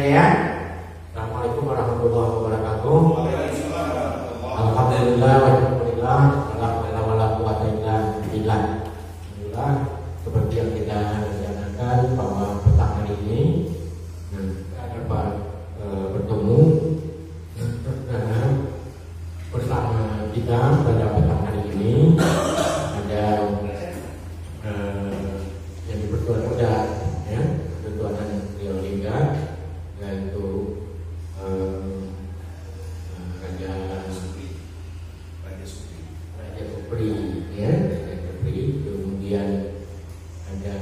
sekalian, Assalamualaikum warahmatullahi wabarakatuh. Alhamdulillah, walhamdulillah, wala quwwata illa billah. Alhamdulillah, seperti yang kita rencanakan bahwa petang hari ini dapat bertemu bersama kita pada petang hari ini. Ada yang dipertuan muda, ya, ketuanan Rio Lingga, yaitu Raja Supri, ya, Raja Supri. Kemudian ada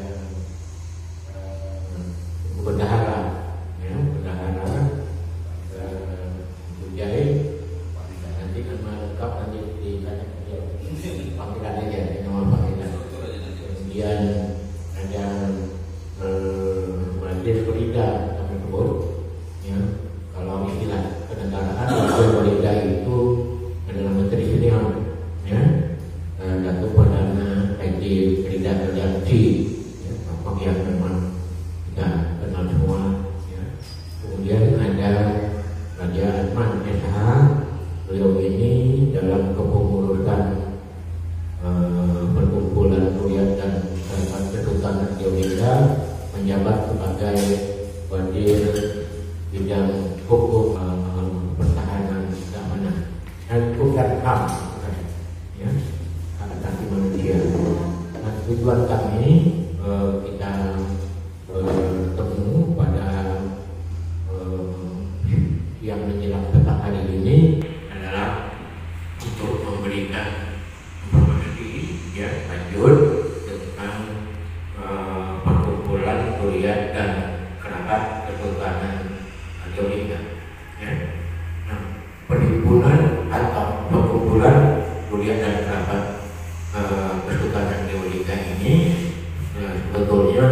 bendahara, ya, bendahara Bujai. Nanti nama lengkap nanti ditanya panggilan aja, nama panggilan. Kemudian ada Majelis Korida kami sebut, ya. Kalau istilah kenegaraan, Majelis Korida itu adalah Menteri Senior, ya, Datuk Perdana Haji Rida Kerjati, ya, tokoh yang memang kita kenal semua, ya. Kemudian ada Raja Adman SH. Beliau ini dalam kepengurusan perkumpulan Ruyat dan Kesultanan Indonesia menjabat sebagai Wadir bidang hukum, pertahanan, keamanan dan hukum dan HAM, ya, hak asasi manusia. Nah, tujuan kami kita bertemu pada yang menjelang petang hari ini adalah untuk memberikan informasi, ya, lanjut tentang perkumpulan Ruyat dan Kerabat Kesultanan Indonesia, ya. Nah, perhimpunan atau perkumpulan Ruyat dan Kerabat Kesultanan Indonesia ini sebetulnya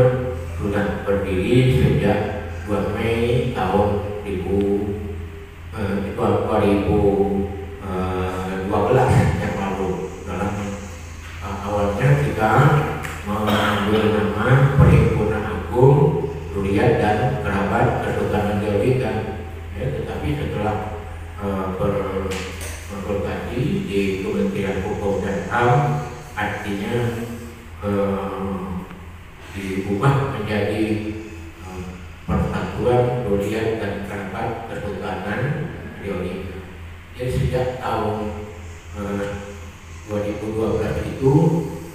sudah berdiri sejak 2 Mei tahun 2012 yang lalu. Dalam awalnya kita mengambil nama Perhimpunan Agung Ruyat dan Kerabat Kesultanan Indonesia, ya, tetapi setelah berkonsultasi di Kementerian Hukum dan HAM, artinya diubah menjadi Persatuan Ruyat dan Kerabat Kesultanan Indonesia. Jadi sejak tahun 2012 itu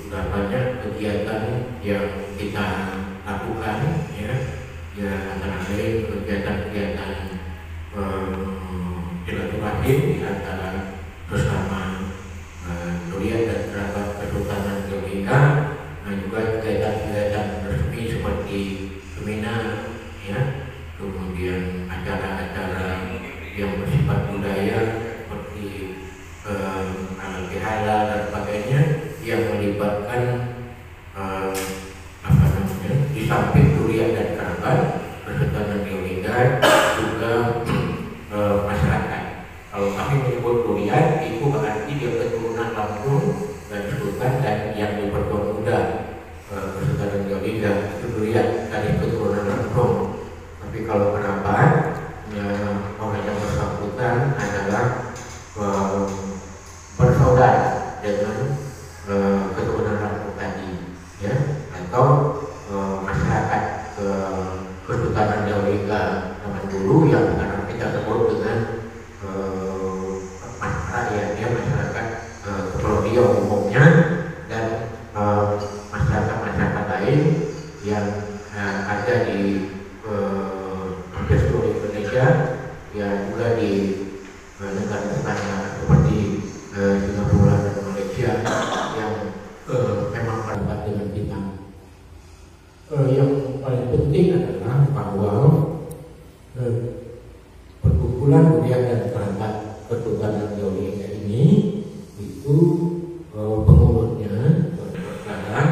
sudah banyak kegiatan yang kita lakukan, ya, antara lain kegiatan-kegiatan silaturahim di antara bersama Ruyat dan Kerabat Kesultanan Indonesia, dan juga kegiatan-kegiatan resmi seperti seminar, ya, kemudian acara-acara yang bersifat budaya seperti halal dan sebagainya yang melibatkan di samping Ruyat dan Kerabat Kesultanan Indonesia juga masyarakat. Kalau kami menyebut Ruyat itu berarti dia keturunan langsung dan sultan, dan yang dipertuan muda Kesultanan Indonesia itu Ruyat dari keturunan langsung. Tapi kalau kerabat, ya, orang yang bersangkutan adalah bersaudara dengan keturunan langsung tadi, ya, atau masyarakat Kesultanan Indonesia zaman dulu yang sekarang kita sebut dengan masyarakat, ya, masyarakat Kepulauan Riau umumnya, dan masyarakat-masyarakat lain yang ada di seluruh Indonesia, ya, juga di negara tetangga seperti Singapura dan Malaysia yang memang berdebat dengan kita. Yang paling penting adalah bahwa perkumpulan Ruyat dan Kerabat Kesultanan Indonesia ini itu pengurusnya adalah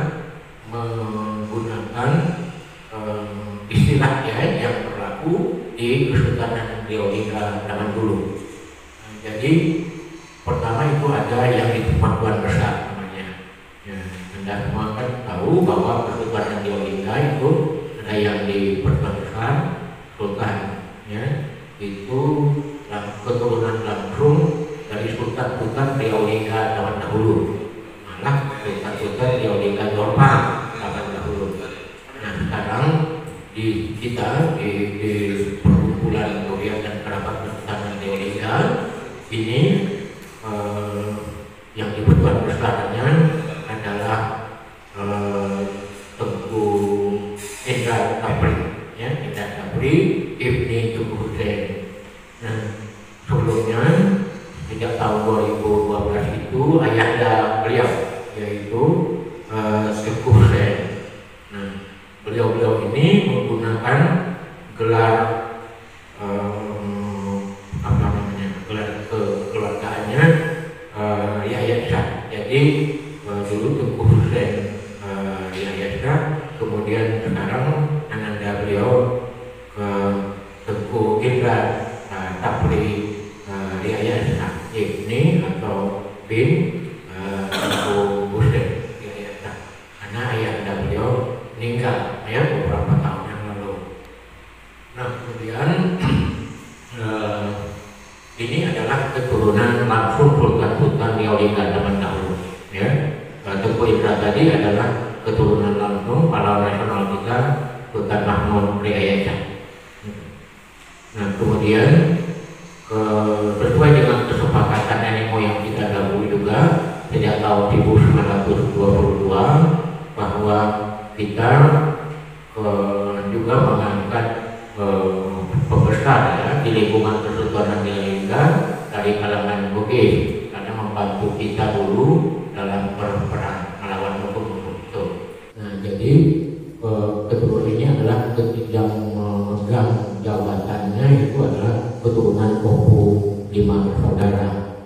menggunakan istilahnya yang berlaku di Kesultanan Indonesia zaman dulu. Jadi pertama itu ada yang di Persatuan Besar namanya, ya, Anda semua kan tahu bahwa Kesultanan Indonesia itu ada yang di Persatuan Besar, Sultan ya, itu keturunan langsung dari sultan-sultan Riau Lingga zaman dahulu, malah sultan-sultan Riau Lingga Jorma zaman dahulu. Nah sekarang di kita di perkumpulan Durian dan kerabat Kesultanan Riau Lingga ini yang diperkuat besarnya adalah Tengku Indra Sapri, ya, Indra Sapri Ibni Tuku Hussein. Nah, sebelumnya sejak tahun 2012 itu ayahanda beliau yaitu Tuku Hussein. Nah, beliau ini menggunakan gelar gelar kekeluargaannya Yahya Shah. Jadi dulu Tuku Hussein Yahya Shah, kemudian sekarang ananda beliau Tengku Indra Sapri Yahya Shah Ibni atau bin Tengku Hussein Yahya Shah, karena ayahanda beliau meninggal ya beberapa tahun yang lalu. Nah kemudian ini adalah keturunan langsung sultan-sultan Riau Lingga zaman dahulu, ya. Tengku Indra tadi adalah keturunan langsung pahlawan nasional kita Sultan Mahmud Riyaya Shah. Nah kemudian sesuai dengan kesepakatan nenek moyang kita dahulu juga sejak tahun 1922 bahwa kita juga mengangkat pembesar ya, di lingkungan Kesultanan Riau Lingga dari kalangan Bugis karena membantu kita dulu dalam perang melawan musuh-musuh itu. Nah jadi keturunan ini adalah yang memegang jabatannya itu adalah keturunan Opu 5 bersaudara.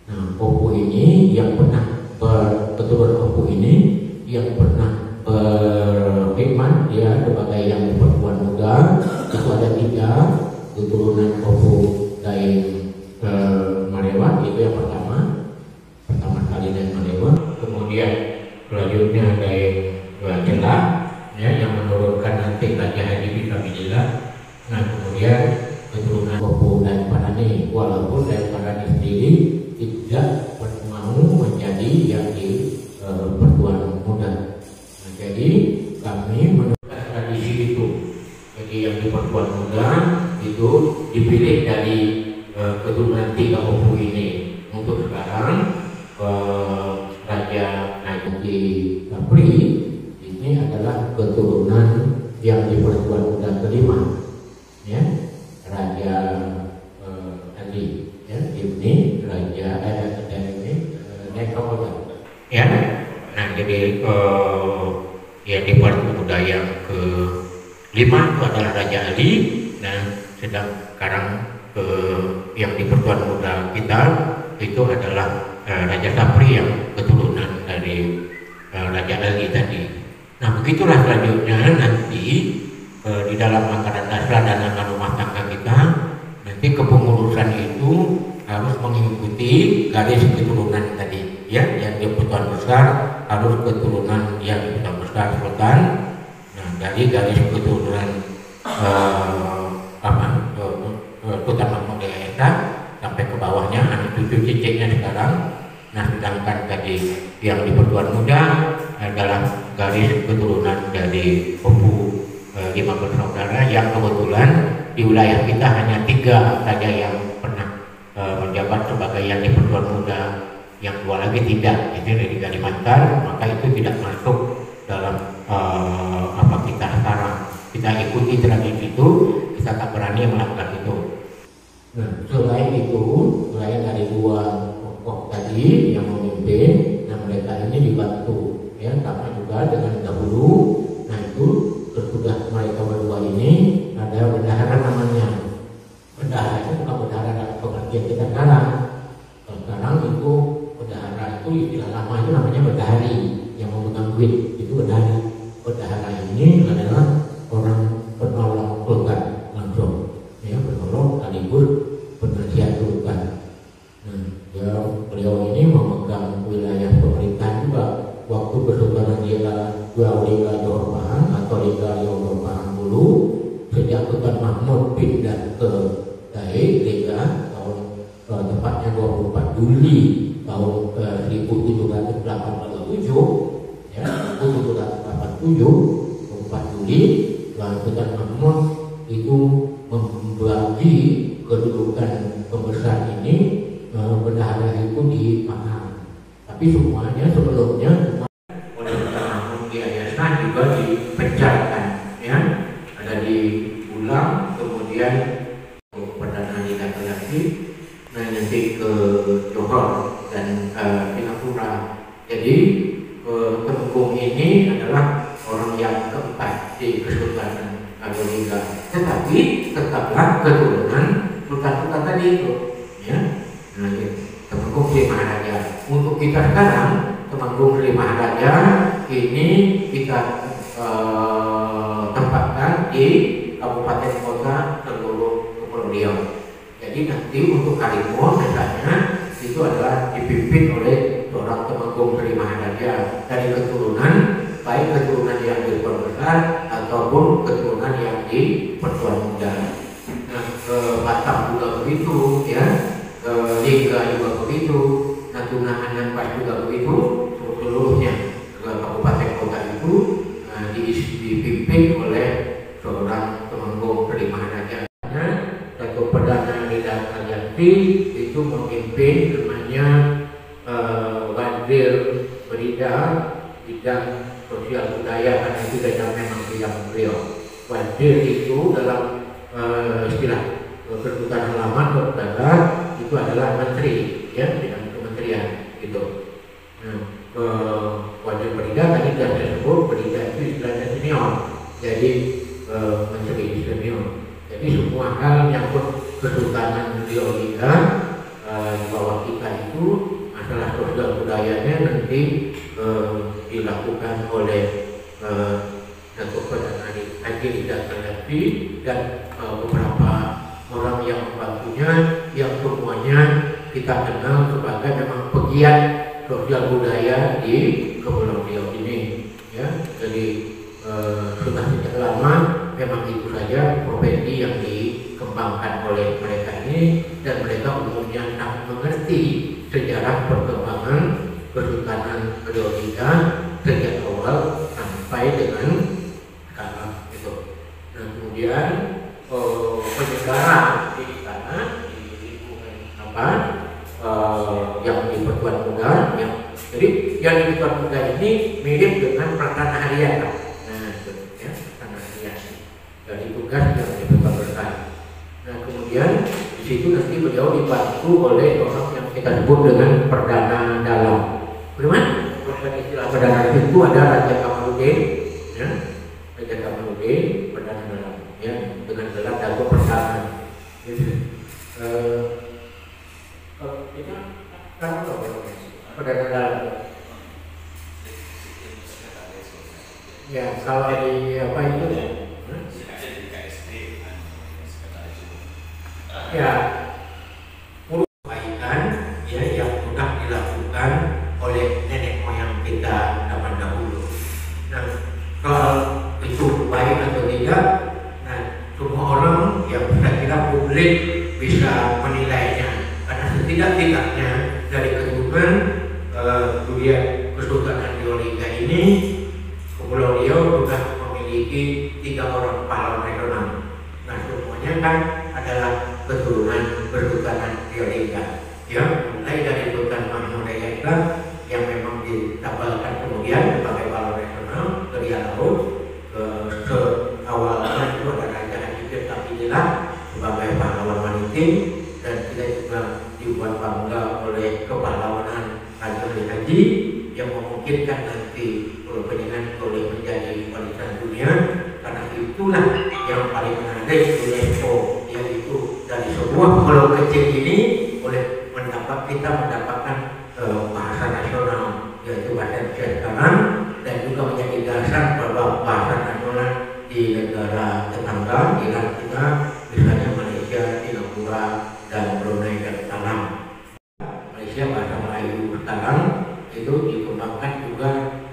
Nah Opu ini yang pernah keturunan Opu ini yang pernah berkhidmat ya sebagai yang di Perempuan Muda itu ada 3 keturunan Opu dari Marewa, itu yang pertama kali dari Marewa. Kemudian selanjutnya dari Jelah ya, yang menurunkan nanti Raja Haji Bismillah. Nah kemudian keturunan Opu dan Parani, walaupun dari Parani sendiri tidak mau menjadi yang di Perempuan Muda. Nah, jadi kami menurunkan tradisi itu. Jadi yang di Perempuan Muda itu dipilih dari keturunan 3 Opu ini. Untuk sekarang Raja Haji Sapri ini adalah keturunan yang di Perempuan Muda kelima, ya, Raja Ali, ya, Ibni Raja Nekawada, ya. Nah jadi ya di Perempuan Muda yang ke-5 itu adalah Raja Ali. Nah sedang sekarang yang di Perempuan Muda kita itu adalah Raja Sapri yang keturunan dari Raja Ali tadi. Nah begitulah selanjutnya nanti di dalam anggaran dasar dan anggaran rumah tangga kita nanti kepengurusan itu harus mengikuti garis keturunan tadi, ya, yang di Perempuan Besar harus keturunan yang di Perempuan Besar Sultan. Nah dari garis keturunan Sultan Mahmud Riyaya Shah sampai ke bawahnya anak cucu cicitnya sekarang. Nah sedangkan tadi yang di Perempuan Muda adalah garis keturunan dari Opu 5 bersaudara yang kebetulan di wilayah kita hanya 3 saja yang pernah menjabat sebagai yang di Perempuan Muda, yang 2 lagi tidak, itu dari Kalimantan, maka itu tidak masuk dalam apa kita sekarang. Kita ikuti tradisi itu, kita tak berani melakukan itu. Nah selain itu, selain dari 2 tokoh tadi yang memimpin, nah mereka ini dibantu ya sama juga dengan dahulu. Nah itu sesudah mereka berdua ini ada bendahara namanya. Bendahara itu bukan bendahara dalam pengertian kita sekarang. Sekarang itu bendahara itu istilah lama itu namanya bendahari yang memegang duit, itu bendahari. Bendahara ini adalah orang penolong sultan langsung, ya, penolong sekaligus penasihat sultan. Nah, ya, beliau ini memegang wilayah pemerintahan juga waktu Kesultanan Riau Lingga Johor Bahru atau Liga Riau Johor Bahru dulu sejak Sultan Mahmud pindah ke Dai Lega tahun tepatnya 24 Juli tahun 1787 ya, 1787 24 Juli Sultan Mahmud itu membagi kedudukan pembesar ini bendahara itu di Pahang. Tapi semuanya sebelumnya oleh Sultan Mahmud di Ayasah juga dipenjarakan, ya, ada di Ulang, kemudian perdana di laki-laki, nah nanti ke Johor dan Singapura. Jadi Temenggung ini adalah orang yang keempat di Kesultanan Lingga, tetapi tetaplah keturunan sultan-sultan tadi itu, ya. Nah, Temenggung Sri Maharaja. Untuk kita sekarang, Temenggung Sri Maharaja ini kita tempatkan di kabupaten kota seluruh Kepulauan Riau. Jadi nanti untuk Karimun misalnya itu adalah dipimpin oleh seorang Temenggung Sri Maharaja dari keturunan, baik keturunan yang di Pertuan Besar ataupun keturunan yang di Pertuan Muda. Nah, ke Batam juga begitu, ya, ke Lingga juga begitu, Natuna Anambas juga begitu, seluruhnya ke kabupaten kota itu dipimpin oleh seorang Temenggung Sri Maharaja. Satu perdana di Kajati itu memimpin namanya Wazir Berida bidang sosial budaya, karena itu dan memang bidang beliau. Wazir itu dalam istilah kedutaan halaman berkata itu adalah menteri, ya, bidang kementerian itu. Nah, Wazir Berida tadi sudah disebut, Berida itu istilahnya senior, jadi menteri senior. Jadi semua hal yang kesultanan Riau Lingga di bawah kita itu masalah sosial budayanya nanti dilakukan oleh Datuk Perdana Haji Ida Kalafi dan beberapa orang yang membantunya, yang semuanya kita kenal sebagai memang pegiat sosial budaya di Kepulauan Riau ini, ya. Jadi sudah sejak lama memang itu saja profesi yang dikembangkan oleh mereka ini, dan mereka umumnya sangat mengerti sejarah perkembangan Kesultanan Riau Lingga sejak awal sampai dengan sekarang itu. Nah, kemudian penyelenggara di sana di apa yang di Pertuan Muda, yang jadi yang di Pertuan Muda ini mirip dengan Perdana Harian. Nah, itu ya, Perdana Harian dari tugas yang di Pertuan Besar. Nah, kemudian di situ nanti beliau dibantu oleh orang yang kita sebut dengan Perdana Dalam. Bagaimana? Istilah Perdana itu ada Raja Kamaluddin, ya, Raja Kamaluddin, Perdana Dalam, ya, dengan gelar Datuk Perdana. Kita kan Perdana Dalam. Ya, kalau di apa itu? Ya, perbaikan ya yang sudah dilakukan oleh nenek moyang kita zaman dahulu. Nah, kalau itu baik atau tidak, nah semua orang yang kira-kira publik bisa menilainya. Karena setidak-tidaknya dari keturunan dunia Kesultanan Riau Lingga ini, Kepulauan Riau sudah memiliki 3 orang pahlawan nasional. Nah, semuanya kan adalah keturunan Kesultanan Riau Lingga, ya, mulai dari Sultan Mahmud Ayasah yang memang ditabalkan kemudian sebagai pahlawan nasional ke Riau, ke awalnya itu ada Raja Haji Tirtapidillah sebagai pahlawan maritim, dan kita juga dibuat bangga oleh kepahlawanan Raja Haji yang memungkinkan nanti penjaringan boleh menjadi warisan dunia, karena itulah yang paling menarik UNESCO, yaitu dari sebuah pulau kecil ini boleh kita mendapatkan bahasa nasional, yaitu bahasa Indonesia sekarang, dan juga menjadi dasar bahwa bahasa nasional di negara tetangga Iran kita, misalnya Malaysia, Singapura, dan Brunei Darussalam. Malaysia bahasa Melayu sekarang itu dikembangkan juga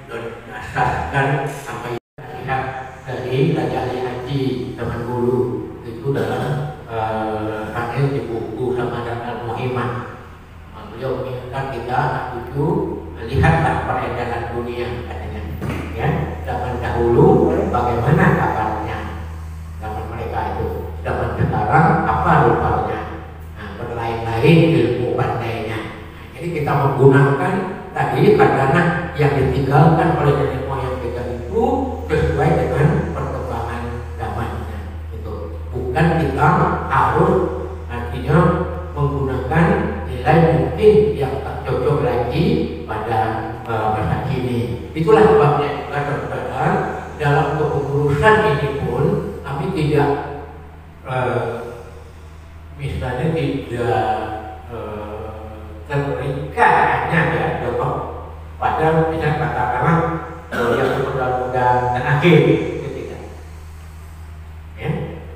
dan asaskan sampai lihat dari Raja Ali Haji zaman dulu. lain ilmu pandainya. Jadi kita menggunakan tadi padanan yang ditinggalkan oleh nenek moyang kita itu sesuai dengan perkembangan zamannya. Itu bukan kita harus nantinya menggunakan nilai mungkin yang tak cocok lagi pada masa kini. Itulah sebabnya saudara dalam kepengurusan ini pun kami tidak misalnya tidak terikat hanya ya contoh pada misalnya katakanlah yang muda dan akhir ketika ya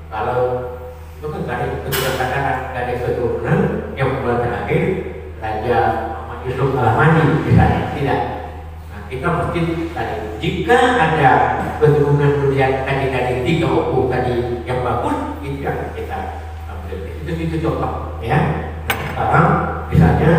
kalau itu kan dari keturunan yang muda dan akhir Raja Muhammad Yusuf Al-Mani misalnya tidak. Nah kita mesti tadi jika ada keturunan durian tadi dari 3 opung tadi yang bagus itu yang kita ambil itu contoh ya. Nah sekarang misalnya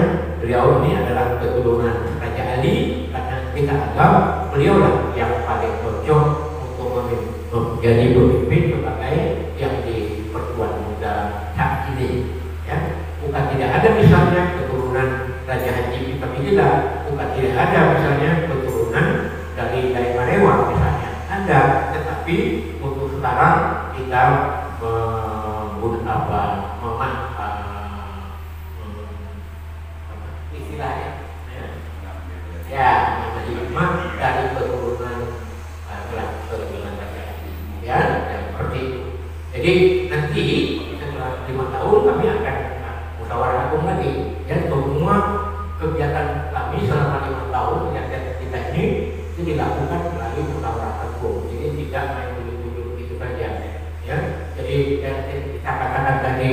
beliau ini adalah keturunan Raja Ali karena kita anggap beliau lah yang paling cocok untuk menjadi pemimpin sebagai yang di Pertuan Muda saat ini ya. Bukan tidak ada misalnya keturunan Raja Haji Pitamidila, bukan tidak ada misalnya keturunan dari Marewa misalnya ada, tetapi untuk sekarang kita istilahnya ya hikmah dari keturunan keturunan Raja Haji ya seperti itu. Jadi nanti setelah 5 tahun kami akan musyawarah agung lagi dan semua kegiatan kami selama 5 tahun kegiatan kita ini itu dilakukan melalui musyawarah agung. Jadi tidak main tujuh itu saja ya. Jadi yang kita katakan tadi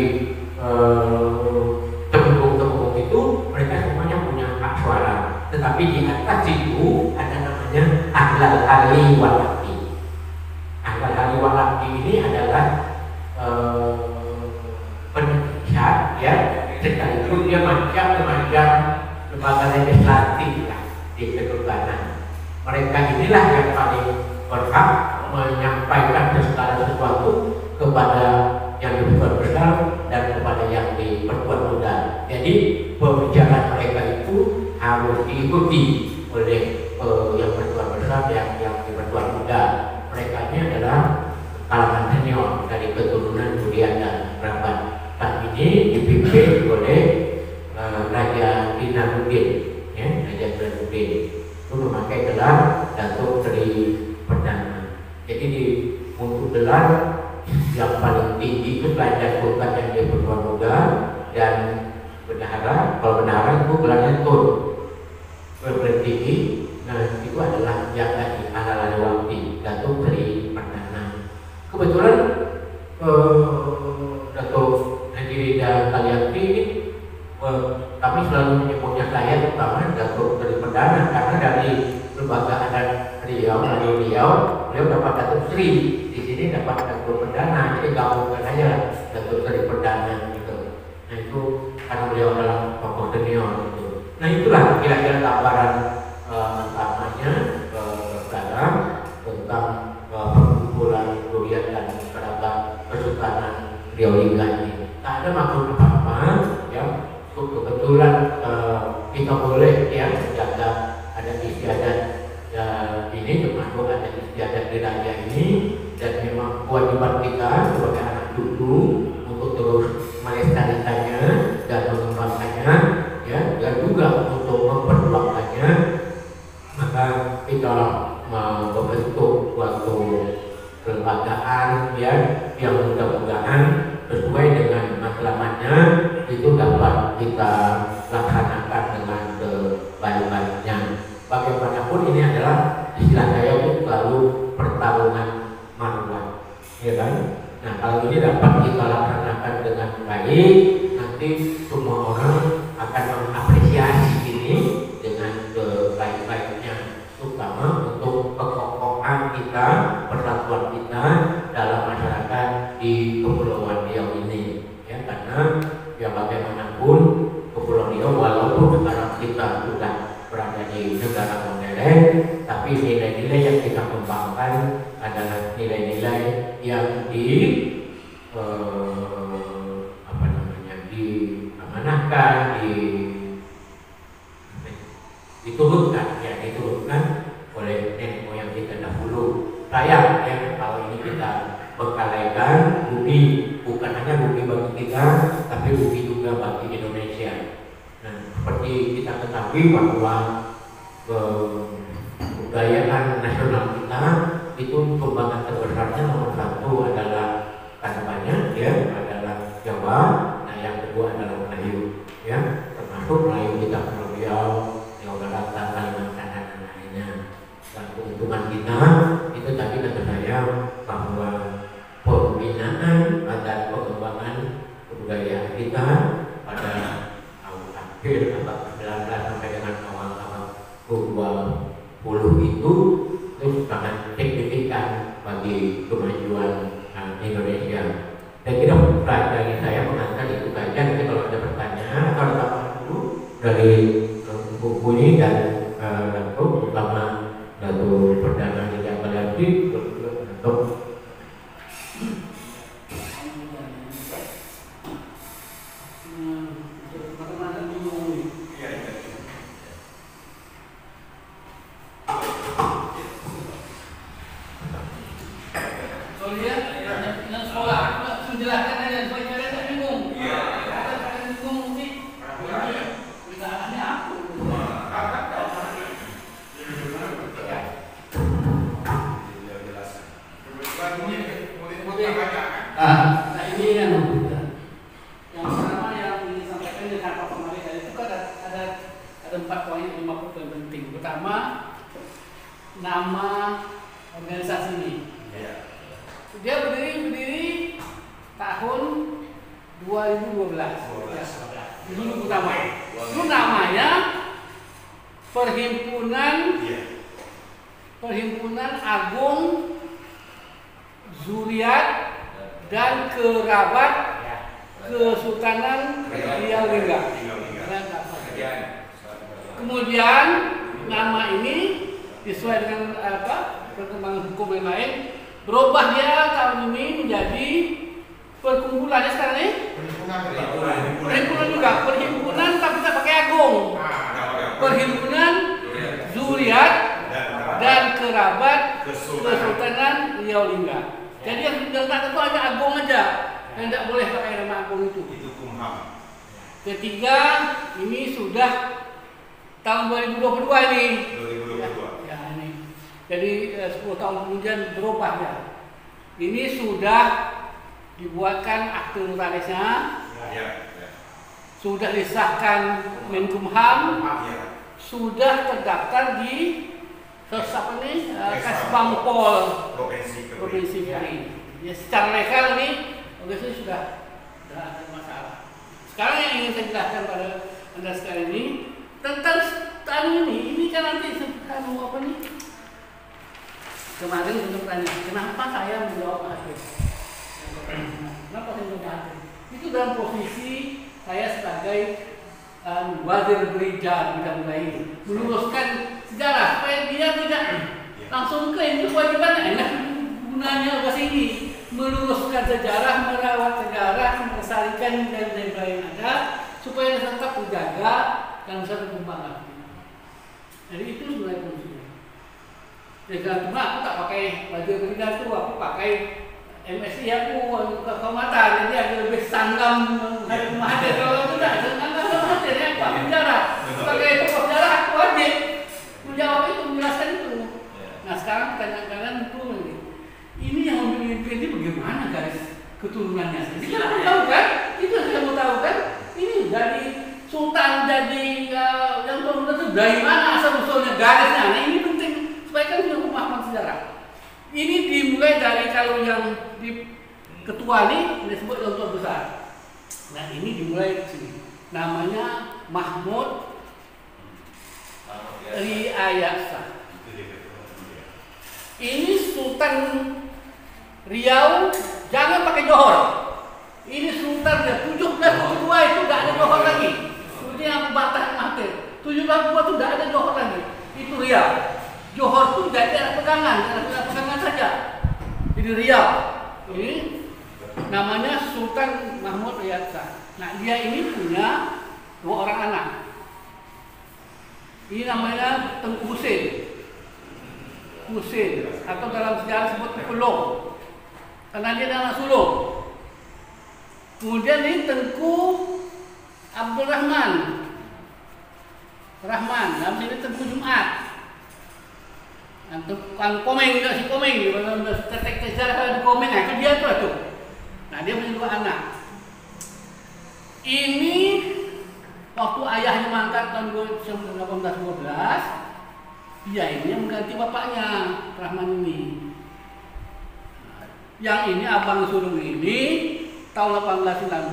temenggung itu mereka semuanya punya hak suara, tetapi di atas itu ada namanya ahlal hali wal aqdi. Ahlal hali wal aqdi ini adalah penasihat ya, sekaligus dia macam lembaga legislatif di keturunan. Mereka inilah yang paling berhak menyampaikan segala sesuatu kepada yang di Pertuan Besar dan kepada yang di Pertuan Muda. Jadi pembicaraan mereka itu harus diikuti oleh yang Pertuan Besar yang di Pertuan Muda. Mereka ini adalah kalangan senior dari keturunan Budian dan Ramban. Saat ini dipimpin oleh Raja Dinaruddin, ya, Raja Dinaruddin itu memakai gelar Datuk Seri Perdana. Jadi untuk gelar yang paling tinggi itu pelajar sultan yang di Pertuan Muda dan bendahara. Kalau bendahara itu gelarnya Tun paling tinggi. Nah itu adalah yang tadi Ahlal Waqti Datuk Seri Perdana. Kebetulan Datuk Haji dan Kalianti ini kami selalu menyebutnya saya terutama Datuk Seri Perdana karena dari lembaga adat Riau beliau dapat Datuk Seri, di sini dapat Datuk Perdana, jadi gabungkan aja Datuk Seri Perdana gitu. Nah itu karena beliau adalah tokoh senior gitu. Nah itulah kira-kira gambaran utamanya dalam tentang perkumpulan durian dan peragam Kesultanan Riau Lingga ini. Tak ada maksud apa-apa ya. Kebetulan kita boleh ya menjaga adat istiadat ini, termasuk adat istiadat di raja ini, dan memang kewajiban kita sebagai anak cucu untuk terus melestarikannya dan mengembangkannya ya, dan juga untuk memperjuangkannya. Maka kita membentuk suatu kelembagaan ya yang mudah-mudahan sesuai dengan matlamatnya itu dapat kita laksanakan dengan sebaik-baiknya. Bagaimanapun ini adalah istilah saya itu selalu pertarungan marwah, ya kan? Nah kalau ini dapat kita laksanakan dengan baik, nanti semua orang akan mengapresiasi ini dengan sebaik-baiknya, terutama untuk kekokohan kita, persatuan kita dalam masyarakat di Kepulauan Riau ini, ya karena ya bagaimanapun Kepulauan Riau walaupun sekarang kita sudah berada di negara modern, tapi nilai-nilai yang kita kembangkan adalah nilai-nilai yang diamanahkan akan diturunkan oleh nenek moyang kita dahulu. Sayang ya kalau ini kita berkalaikan, rugi, bukan hanya rugi bagi kita, tapi rugi juga bagi Indonesia. Nah, seperti kita ketahui bahwa kebudayaan nasional kita itu sumbangan terbesarnya nomor satu adalah banyak ya, adalah Jawa. Nah, yang kedua adalah Melayu ya, termasuk Melayu kita Riau, Jawa Barat, Kalimantan dan lainnya. Dan keuntungan kita itu tadi kata saya bahwa pembinaan pada pengembangan kebudayaan kita pada akhir abad 19 sampai dengan awal 20 itu sangat signifikan bagi kemajuan Indonesia. Saya kira dari saya pengantar itu saja. Nanti kalau ada pertanyaan atau ada tambahan dulu dari buku ini dan Datuk, terutama Datuk Perdana Liga Baladi untuk Perhimpunan Agung Zuriat dan Kerabat Kesultanan Riau Lingga. Kemudian nama ini sesuai dengan perkembangan hukum yang lain berubah dia tahun ini menjadi perkumpulannya sekarang ini perhimpunan juga, perhimpunan tapi tak pakai agung, Perhimpunan Zuriat dan Kerabat Kesultanan Riau Lingga. Jadi yang tak itu hanya agung aja, yang tidak boleh pakai nama agung itu. Ketiga, ini sudah tahun 2022 ini. 2022. Ya, ini. Jadi 10 tahun kemudian berubah ya. Ini sudah dibuatkan akte notarisnya. Sudah disahkan Menkumham. Sudah terdaftar di Kasbangpol Provinsi Kepri. Ya, secara legal ini organisasi sudah ada masalah. Sekarang yang ingin saya jelaskan pada Anda sekarang ini tentang tahun ini kan nanti apa nih? Kemarin untuk tanya, kenapa saya menjawab hakim? Kenapa saya menjawab hakim? Itu dalam posisi saya sebagai wazir gereja bidang ini meluruskan sejarah supaya dia tidak langsung klaim itu kewajibannya. Nah, gunanya bahasa ini meluruskan sejarah, merawat sejarah, melestarikan nilai-nilai yang ada supaya tetap terjaga dan bisa berkembang lagi. Jadi itu sebenarnya fungsinya. Jadi cuma aku tak pakai wazir gereja itu, aku pakai MSI aku kehormatan, jadi agak lebih sanggam hadir. Kalau tidak, sanggam hadir ya, Pak Penjara. Sebagai tokoh sejarah aku wajib menjawab itu, menjelaskan itu. Nah sekarang pertanyaan kalian itu ini yang memimpin ini bagaimana garis keturunannya? Jadi kita mau tahu kan? Itu yang kita mau tahu kan? Ini dari sultan jadi yang turun itu dari mana asal usulnya garisnya? Nah ini penting supaya kan punya pemahaman sejarah. Ini dimulai dari kalau yang di ketua ini disebut Lontong Besar. Nah ini dimulai di sini. Namanya Mahmud Riayasa. Ini Sultan Riau, jangan pakai Johor. Ini Sultan Riau 1722 itu tidak ada Johor lagi. Ini yang batas mati. 1722 itu tidak ada Johor lagi. Itu Riau. Johor itu tidak ada pegangan saja. Jadi Riau. Ini namanya Sultan Mahmud Riayasa. Nah dia ini punya 2 orang anak. Ini namanya Tengku Husin. Husin atau dalam sejarah disebut Pelong, karena dia anak sulung. Kemudian ini Tengku Abdul Rahman, dalam sini Tengku Jumat. Kan Komeng juga, si Komeng, tetek sejarah di Komeng, itu dia tuh. Nah, dia punya 2 anak. Ini waktu ayahnya mangkat tahun 1812, dia ini yang mengganti bapaknya, Rahman ini. Yang ini abang sulung ini tahun 1819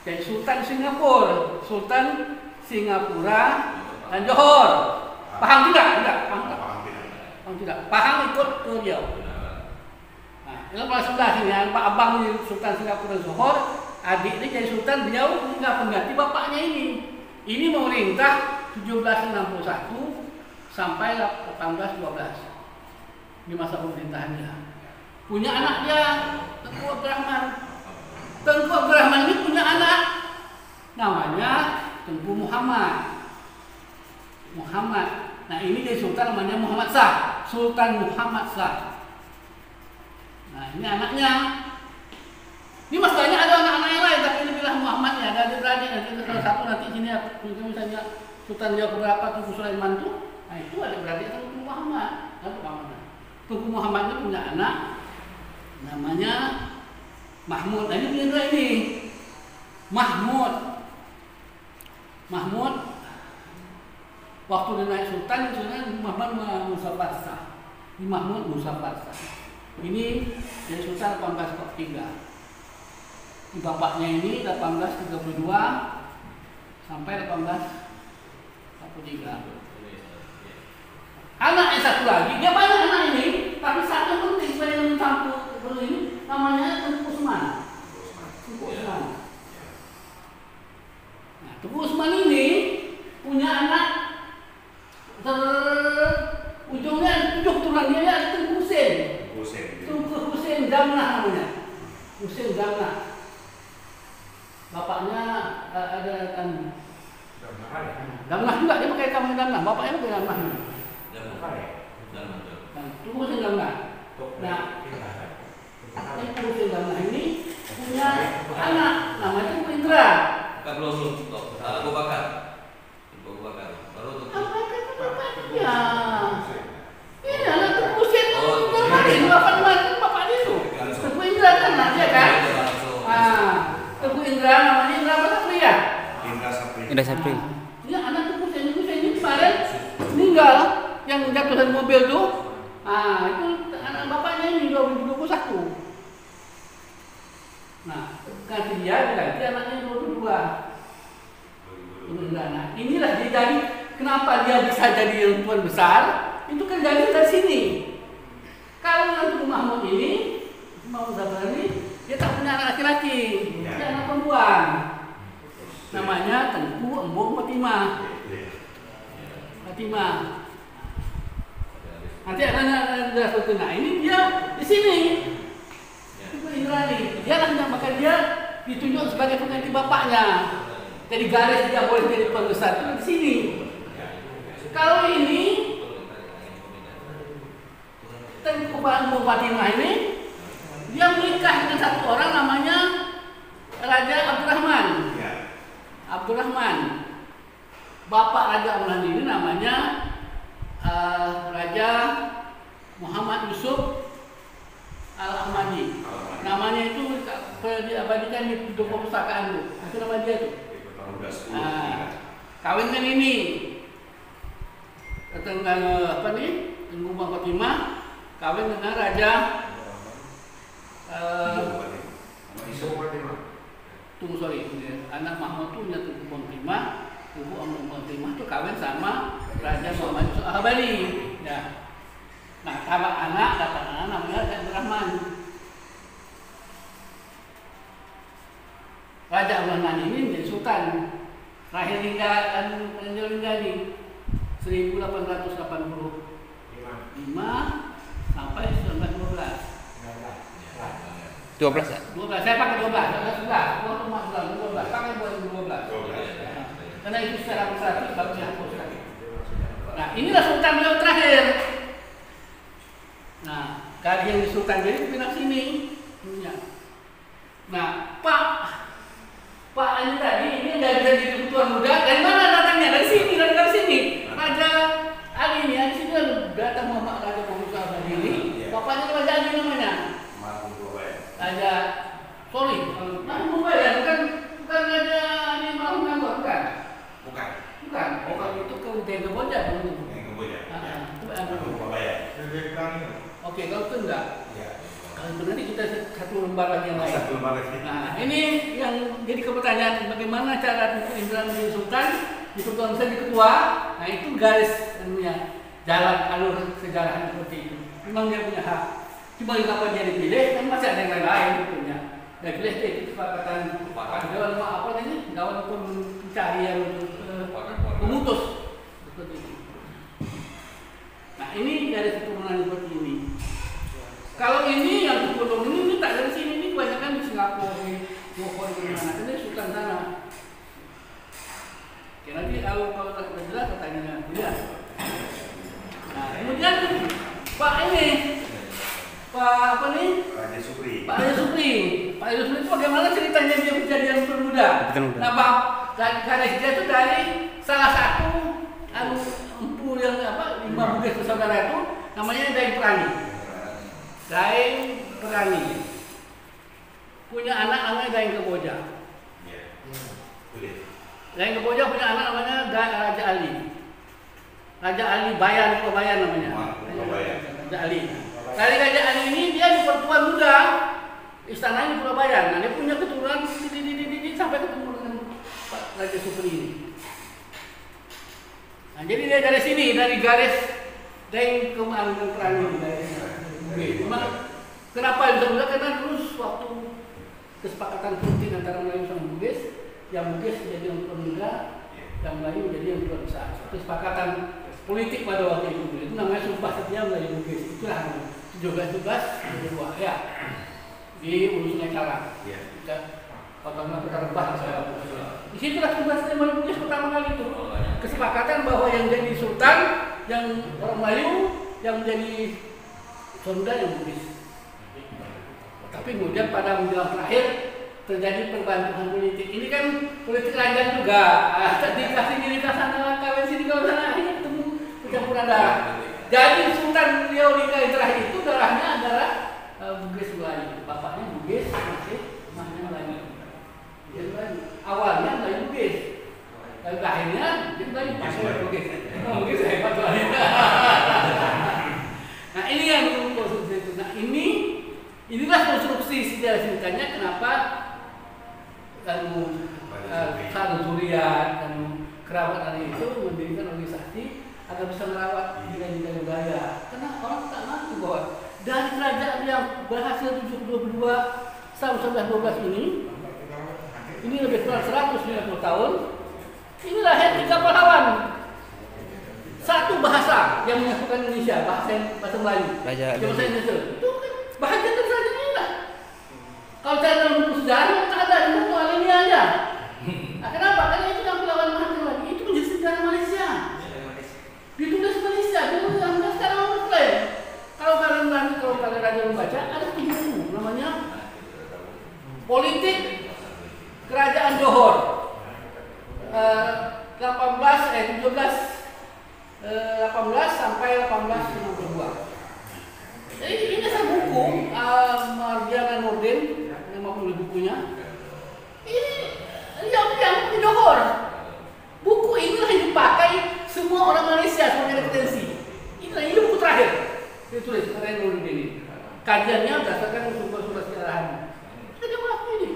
jadi Sultan Singapura dan Johor. Pahang tidak? Pahang ikut ke Riau. Nah, ini 1811 ini Pak abang ini Sultan Singapura dan Johor, adik ini jadi sultan, beliau nggak pengganti bapaknya ini. Ini memerintah 1761 sampai 1812 di masa pemerintahannya. Punya anak dia Tengku Abdurrahman. Tengku Abdurrahman ini punya anak namanya Tengku Muhammad. Nah, ini jadi sultan namanya Muhammad Shah, Sultan Muhammad Shah. Nah, ini anaknya. Ini masalahnya ada anak-anak yang lain, tapi ini bilang Muhammad ya, ada adik-beradik. Nanti salah satu nanti sini misalnya Sultan Riau keberapa Tengku Sulaiman itu. Nah, itu adik-beradik Tengku Muhammad. Tengku Muhammad itu punya anak namanya Mahmud. Nah, ini punya 2 ini. Mahmud waktu dia naik sultan Muhammad Musa Pasha. Ini Mahmud Musa Pasha. Ini dari sultan 1843. Di bapaknya ini 1832 sampai 1843. Anak yang satu lagi, dia banyak anak ini, tapi satu penting supaya mencampur ini namanya Tengku Usman. Nah, Tengku Usman ini punya anak ujungnya 7 keturunan dia ya Tengku Husin. Tengku Husin Damnah namanya. Husin Damnah. Bapaknya ada kan Damnah juga, dia pakai kamu Damnah. Bapaknya pakai Damnah. Tengku Husin Damnah. Nah, Tengku Husin Damnah ini punya anak namanya Tengku Indra. Belum, Abu Bakar. Baru Ya, ini anak Tengku Husin bapak dia itu. Tengku Indra kan dia kan. Tengku Indra namanya Indra apa Sapri ya? Indra Sapri. Ini anak Tengku Husin ini kemarin meninggal yang jatuh dari mobil tuh. Itu anak bapaknya ini 2021. Nah, ganti dia diganti anaknya 22. Nah, inilah dia jadi kenapa dia bisa jadi yang tuan besar, itu kan jadi dari sini. Kalau Tengku Mahmud ini, Mahmud Zabar ini, dia tak punya anak laki-laki, dia anak perempuan. Namanya Tengku Embong Fatimah. Nanti akan jelas betul. Nah, ini dia di sini. Tengku Indra ini, dia lah yang maka dia ditunjuk sebagai pengganti bapaknya. Jadi garis dia boleh jadi tuan besar itu di sini. Kalau ini Tengku Embong Fatimah ini, dia menikah dengan satu orang namanya Raja Abdurrahman. Bapak Raja Abdurrahman ini namanya Raja Muhammad Yusuf Al-Ahmadi. Namanya itu diabadikan di buku perpustakaan itu. Itu nama dia tuh. Kawin kan ini. Tengah apa nih? Tengku Embong Fatimah kawin dengan Raja anak Mahmud itu punya Tengku Embong Fatimah. Tengku Embong Fatimah itu kawin sama Raja Muhammad Yusuf Al-Ahmadi. Ya. Nah, kalau anak dapat anak namanya Raja Abdurrahman. Raja Abdurrahman ini menjadi sultan. Terakhir meninggal di 1885 sampai 1912. 12 ya? 12, saya pakai 12, 12, pakai 12. Karena itu secara administratif baru dihapuskan. Nah, inilah sultan beliau terakhir. Nah, kali yang di sultan jadi pindah sini. Nah, Pak ini tadi ini nggak bisa jadi ketua muda. Dari mana datangnya? Dari sini. Raja Ali ini, di sini datang Muhammad Raja Muhammad Sahabat ini. Bapaknya Raja Ali namanya. Raja sorry, bukan Raja Ali Mahmud bukan. Bukan. Oh, kalau itu ke Uday Keboja dulu. Oke, kalau itu enggak. Kalau itu nanti kita satu lembar lagi yang lain. Nah, ini yang jadi pertanyaan bagaimana cara Indra menjadi sultan? Di sultan saya di ketua. Nah, itu garis jalan alur sejarah seperti itu. Memang dia punya hak. Cuma kenapa dia dipilih? Kan masih ada yang lain punya. Dia pilih itu kesepakatan dewan apa ini? Dewan pencarian pemutus seperti itu. Nah, ini garis keturunan seperti ini. Kalau ini yang keturunan ini tak dari sini, ini kebanyakan di Singapura, di Hongkong, di mana? Ini sultan sana. Oke, nanti kalau tak jelas pertanyaan dia. Nah, kemudian Pak apa nih? Raja Supri. Pak Raja Supri itu bagaimana ceritanya dia menjadi yang termuda? Nah, Pak garis dia itu dari salah satu empu yang lima bugis bersaudara itu namanya Daeng Perani. Punya anak namanya Daeng Keboja. Daeng Keboja punya anak namanya Raja Ali. Raja Ali Bayan namanya. Raja Ali. Dari Raja Ali ini dia di pertuan muda. Istananya di Pulau Bayan. Nah, dia punya keturunan sampai ketemu dengan Pak Raja Supri ini. Nah, jadi dia dari sini, dari garis Daeng Perani ini. Memang kenapa bisa muda? Karena dulu waktu kesepakatan politik antara Melayu sama Bugis, yang Bugis jadi yang muda, yang Melayu jadi yang besar. Kesepakatan politik pada waktu itu namanya Sumpah Setia Melayu Bugis. Itulah 17 ya di Ulu Sungai Calang. Pertama kita rebah di situ lah Sumpah Setia Melayu Bugis pertama kali itu. Kesepakatan bahwa yang jadi sultan, yang orang Melayu, yang menjadi Sunda yang Bugis. Tapi kemudian pada menjelang terakhir terjadi perbantuan politik. Ini kan politik ranjang juga. Dikasih militer sana, kawin sini kawin sana, akhirnya ketemu pencampuran darah. Jadi Sultan Riau Ningkai terakhir itu darahnya adalah Bugis Melayu. Bapaknya Bugis, mamanya Melayu. Awalnya Melayu Bugis. Tapi akhirnya dia Melayu Bugis. Bugis hebat soalnya. Nah, ini yang konstruksi itu. Nah, inilah konstruksi sejarah ceritanya kenapa Sanu Suriat dan kerabat dari itu mendirikan organisasi agar bisa merawat nilai-nilai budaya. Karena orang tak mampu bahwa dari kerajaan yang berhasil 722 tahun 1912 ini lebih kurang 190 tahun. Ini lahir 3 pahlawan. Satu bahasa yang menyatukan Indonesia, bahasa Melayu. Bahasa Indonesia. Itu kan bahagian dari kerajaan ini lah. Kalau saya dalam buku sejarah, tak ada di soal ini aja. Nah, kenapa? Karena itu yang pahlawan Mahathir lagi. Itu menjadi sejarah Malaysia. Ditulis Malaysia, ditulis Malaysia sekarang orang klaim. Kalau kalian raja membaca, ada 7 buku namanya Politik Kerajaan Johor. 18 sampai 1852. Jadi ini satu buku Mardiana Nurdin yang menulis bukunya. Ini yang di Johor. Buku inilah yang dipakai semua orang Malaysia sebagai referensi. Ini buku terakhir ditulis oleh Nurdin ini. Kajiannya berdasarkan sumber-sumber sejarah. Ada apa ini?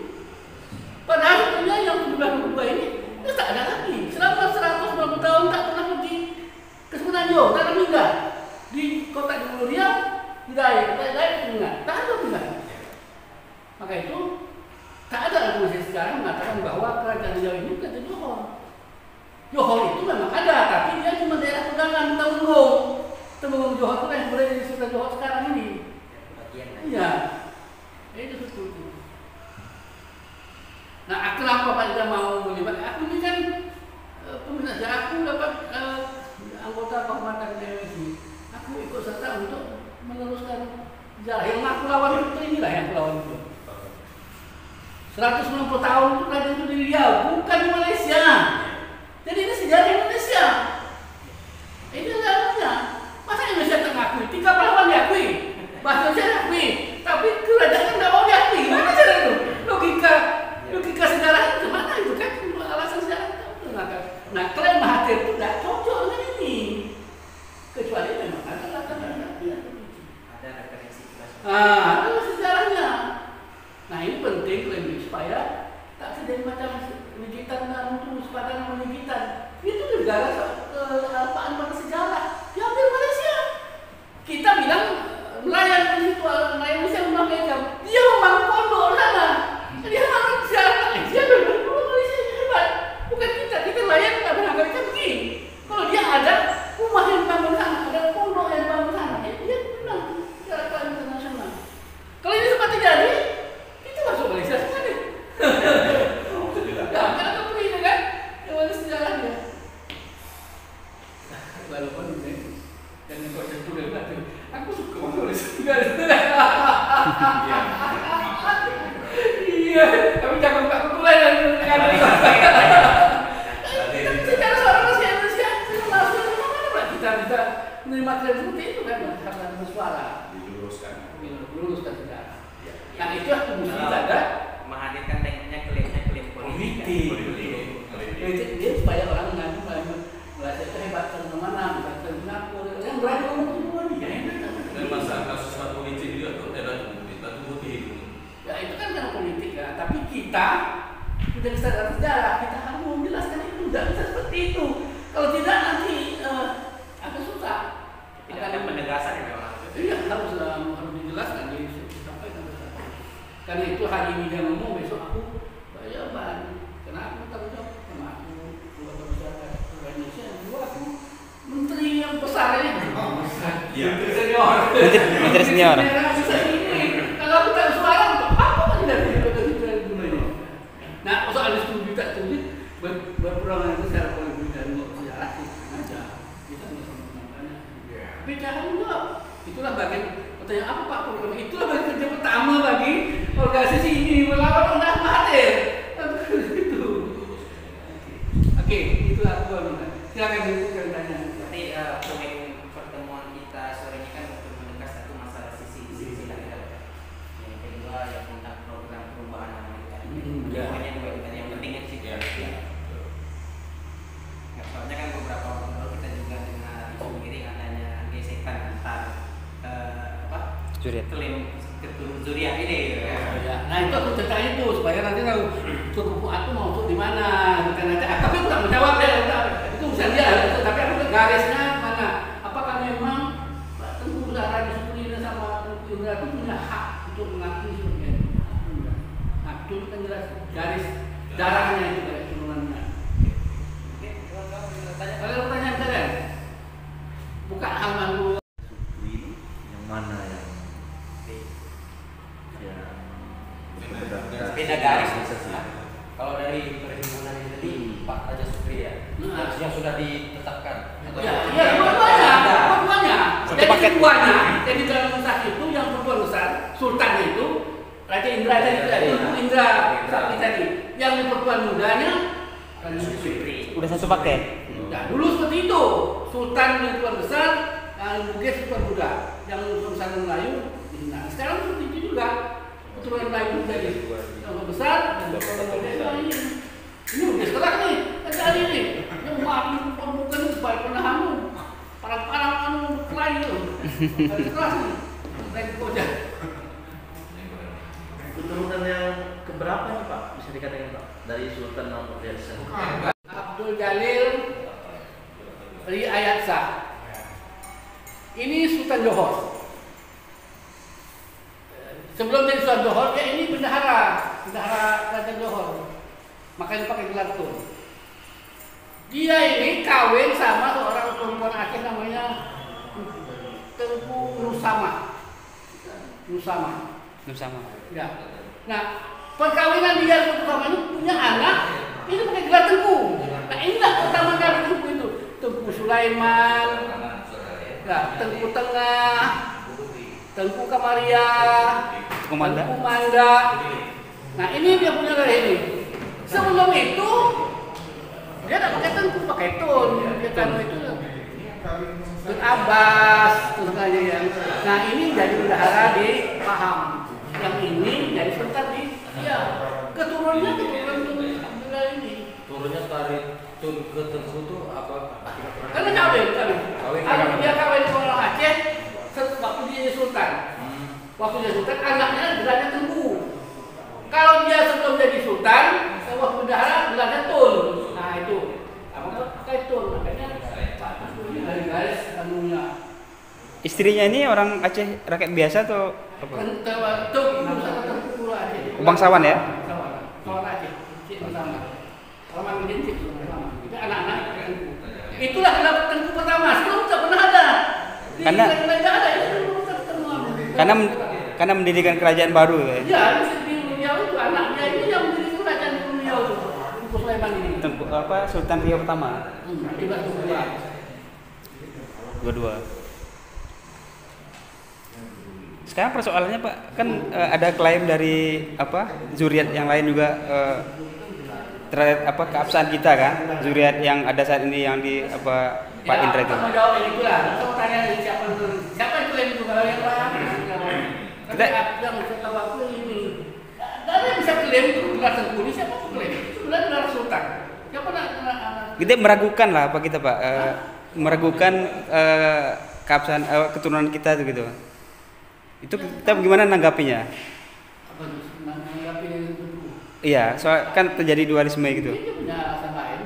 Padahal sebenarnya yang 1922 ini tak ada lagi. Selama 190 tahun tak pernah pergi ke Semenanjung, tak ada pindah. Di kota di Pulau Riau, di daerah pindah. Tak ada pindah. Maka itu tak ada argumentasi sejarah mengatakan bahwa kerajaan Riau ini bukan di Johor. Johor itu memang ada, tapi dia cuma daerah pegangan Temenggung. Temenggung Johor itu yang boleh jadi Sultan Johor sekarang ini. Iya. Itu seperti itu. Nah, kenapa Pak Ida mau melibatkan? Aku ini kan peminat sejarah, aku dapat anggota kehormatan PSSI. Aku ikut serta untuk meneruskan sejarah. Yang aku lawan itu inilah yang aku lawan itu. 190 tahun itu kerajaan itu di Riau, bukan di Malaysia. Jadi ini sejarah Indonesia. Ini sejarahnya. Masa Indonesia tak ngakui? 3 pahlawan diakui, bahasa Indonesia diakui, tapi kerajaan tidak mau diakui. Gimana cara itu? Logika sejarah itu mana itu kan? Alasan sejarah itu. Nah, klaim Mahathir itu tidak cocok dengan ini. Kecuali memang ada latar belakangnya. Ada referensi kelas. Ada sejarahnya. Nah, ini penting klaim ini supaya tak terjadi macam ligitan dan terus pada ligitan. Itu negara apaan pada sejarah. Diambil Malaysia. Kita bilang nelayan itu nelayan Malaysia membangun dia membangun pondok sana. Dia membangun sejarah Malaysia. Malaysia hebat. Bukan kita nelayan nggak pernah mereka begini. Kalau dia ada rumah yang bangun sana, ada pondok yang bangun sana, dia menang secara internasional. Kalau ini sempat terjadi, itu masuk Malaysia semua deh. Ya, karena itu ini kan, yang ada sejarahnya. Walaupun ini, dan yang kau sentuh dari tadi, aku suka menulis sejarah. Iya, tapi jangan buka buku lain dan secara seorang Indonesia, kita bisa menerima klaim seperti itu kan, harus bersuara. Diluruskan sejarah. Nah, itu aku mesti ada. Mahathir kan tengoknya klaim politik. Dia supaya orang mengaku Malaysia itu hebat kemana-mana, bisa ke Singapura, yang berani ngomong semua dia. Dan masa kasus batu politik juga tuh ada batu putih. Ya itu kan karena politik ya, tapi kita tidak bisa dalam sejarah, kita harus menjelaskan itu, tidak bisa seperti itu. Kalau tidak nanti akan susah. Tidak ada penegasan ya memang. Iya harus dijelaskan, disampaikan. Karena itu hari ini dia ngomong, besok aku bayar. Karena aku tanggung jawab sama aku keluarga masyarakat Indonesia. Yang kedua aku menteri yang besar ini. Menteri senior. Menteri senior. Kalau aku tak suara, apa tidak dari dulu ini? Nah, soal setuju tak setuju, berperangan itu secara politik dan sejarah sih aja. Kita nggak sama-sama. Tapi jangan jawab. Itulah bagian pertanyaan apa Pak program? Itulah bagian kerja pertama bagi organisasi ini melawan Mahathir. Itu. Oke, itulah aku minta. Silakan dilanjutkan tanya. Nanti poin pertemuan kita sore ini kan untuk menekan satu masalah sisi lain. Yang kedua yang tentang program perubahan nama kita. Pokoknya dua kita yang pentingnya sih. Soalnya kan beberapa waktu lalu kita juga dengar isu miring adanya gesekan antar klaim keturunan Zuriat ini. Ya. Nah itu aku cerita itu supaya nanti tahu suku aku mau masuk di mana. Nanti tapi aku tak menjawab ya. Itu bisa dia. Tapi aku garisnya mana? Apakah memang Tengku Zahra Disupriyatna sama Tengku Indra itu punya hak untuk mengakui sebagai hak itu kan jelas garis darahnya itu dari turunannya. Kalau pertanyaan saya, buka halaman dulu. Yang mana yang beda garis. Kalau dari perhimpunan ini tadi Pak Raja Supri ya, yang sudah ditetapkan. Ya, dua-duanya. Satu paket. Jadi dalam besar itu yang perempuan besar, Sultan itu Raja Indra tadi, itu Indra Sakti tadi. Yang perempuan mudanya Raja Supri. Udah satu paket. Nah, dulu seperti itu. Sultan yang perempuan besar, yang Bugis perempuan muda, yang Sultan Melayu. Nah, sekarang seperti itu juga. Keturunan Melayu jadi yang besar dan perempuan ini. Ini udah setelah nih, ada ini. Yang maafin bukan sebaik penahanmu. Parang-parang anu kelain itu. Keras nih. Naik koja. keturunan yang keberapa nih Pak? Bisa dikatakan Pak dari Sultan Mahmud Yasa. Abdul Jalil Riayatsa. Ini Sultan Johor. Sebelum jadi Sultan Johor, dia ini bendahara Raja Johor. Makanya pakai gelar tuh. Dia ini kawin sama seorang perempuan Aceh namanya Tengku Nusama. Belum sama. Ya. Nah, perkawinan dia pertama itu punya anak, itu pakai gelar Tengku. Nah, inilah pertama kali Tengku itu. Tengku Sulaiman, nah, Tengku Tengah, Tengku Kamaria, Tengku Manda. Tengku Manda. Nah, ini dia punya gelar ini. Sebelum itu dia tidak pakai Tengku, pakai Tun. Dia kan itu Tun Abbas, terus aja yang. Nah, ini jadi bendahara di Pahang. Yang ini jadi sultan di ya keturunannya keturunan Abdullah ini. Turunnya dari Tun ke Tengku tuh apa? Karena kawin. Kalau dia kawin dengan orang Aceh, waktu dia jadi sultan. Waktu dia sultan, anaknya gelarnya Tengku. Kalau dia sebelum jadi sultan, waktu bendahara gelarnya Tun. Nah itu, apa pakai Tun? Makanya garis-garis anunya. Istrinya ini orang Aceh rakyat biasa atau apa? Bangsawan ya? Bangsawan Aceh, cik bersama. Orang Minang cik bersama. Itu anak-anak Tengku. Itulah gelar Tengku pertama. Sebelum tak pernah ada. Karena karena karena mendirikan kerajaan baru ya. Ya, di Riau itu anaknya ini yang mendirikan kerajaan di Riau itu. Tengku Sulaiman ini. Tengku apa Sultan Riau pertama? Juga Tengku. Dua-dua. Sekarang persoalannya Pak, kan ada klaim dari apa zuriat yang lain juga terhadap apa keabsahan kita kan, zuriat yang ada saat ini yang di apa Pak ya, Indra itu. Mau jawab ini pula. Saya tanya siapa yang klaim itu kalau yang lain. Kita yang tahu aku ini. Ada yang bisa klaim itu gelar Tengku ini siapa yang klaim? Sebenarnya gelar sultan. Siapa nak? kita meragukan lah apa kita Pak, meragukan keabsahan keturunan kita itu gitu. Itu kita gimana nanggapinya? Apa menanggapi yang itu? Iya, soal kan terjadi dualisme gitu. Ini punya alasan lain.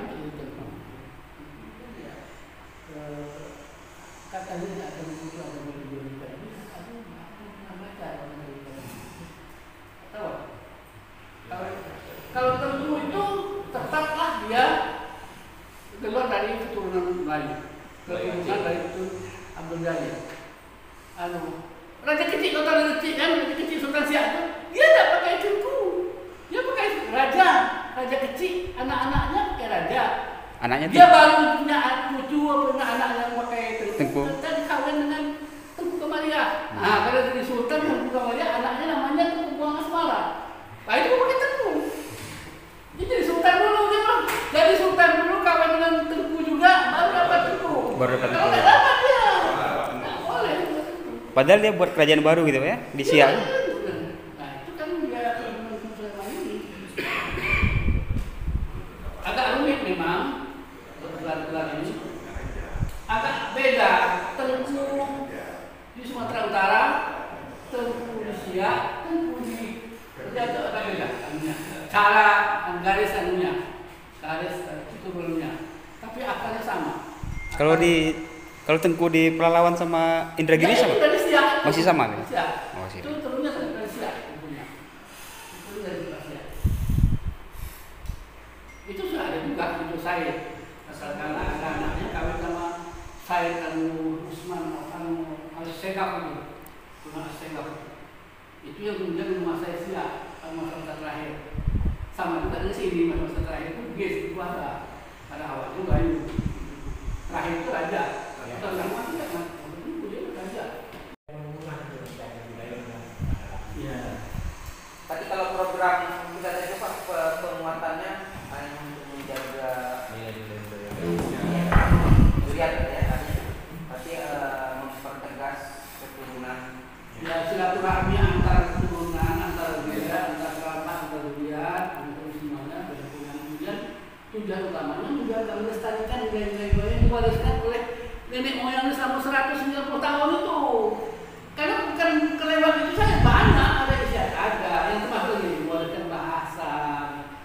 Katanya tidak akan begitu ada berbeda. Aku membaca tahu. Kalau Tengku itu tetaplah dia keluar dari keturunan lain. Keturunan dari Abdul Ghani. Raja kecil, Sultan kecil kan, raja kecil Sultan Siak itu, dia tidak pakai Tengku, dia pakai raja kecil, anak-anaknya pakai raja. Anaknya Dia baru punya cucu, punya anak yang pakai Tengku. Dan kawin dengan Tengku Kamaria. Nah, kalau jadi Sultan Tengku Kamaria, anaknya namanya Tengku Buang Asmara. Nah itu pakai Tengku. Dia jadi Sultan dulu, dia bilang, jadi Sultan dulu kawin dengan Tengku juga, baru dapat Tengku. Baru dapat Kalau Tengku. nggak dapat dia, nggak boleh. Padahal dia buat kerajaan baru gitu ya di Siak. Nah itu kan gaya keturunan Sulaiman ini. Agak rumit memang gelar-gelar ini. Agak beda. Tengku di Sumatera Utara, Tengku di Siak, Tengku di itu agak beda. Cara garis anunya, garis keturunannya. Tapi akarnya sama. Kalau Tengku di Pelalawan sama Indragiri sama? Dari Siak. Masih sama nih? Siak. Oh, sih. Itu turunnya dari Siak. Itu dari Siak. Itu sudah ada juga itu saya. Asalkan ada anaknya kawin sama Said Usman Al-Segaf itu. Cuma Al-Segaf. Itu yang kemudian menguasai Siak masa terakhir. Sama juga dengan sini masa terakhir itu Bugis itu ada. Pada awal juga itu. Terakhir itu raja. Kalau yang mati tidak mati. Dia raja. Ya. Tapi kalau program kita tadi Pak penguatannya hanya untuk menjaga zuriat ya, tapi mempertegas keturunan. Ya silaturahmi antar keturunan, antar budaya, antar kerabat, antar zuriat, antar semuanya berhubungan. Kemudian tujuan utamanya juga melestarikan nilai-nilai yang diwariskan oleh nenek moyang selama 190 tahun itu. Karena bukan kelewat itu saja banyak ada istiadat yang termasuk ini diwariskan bahasa.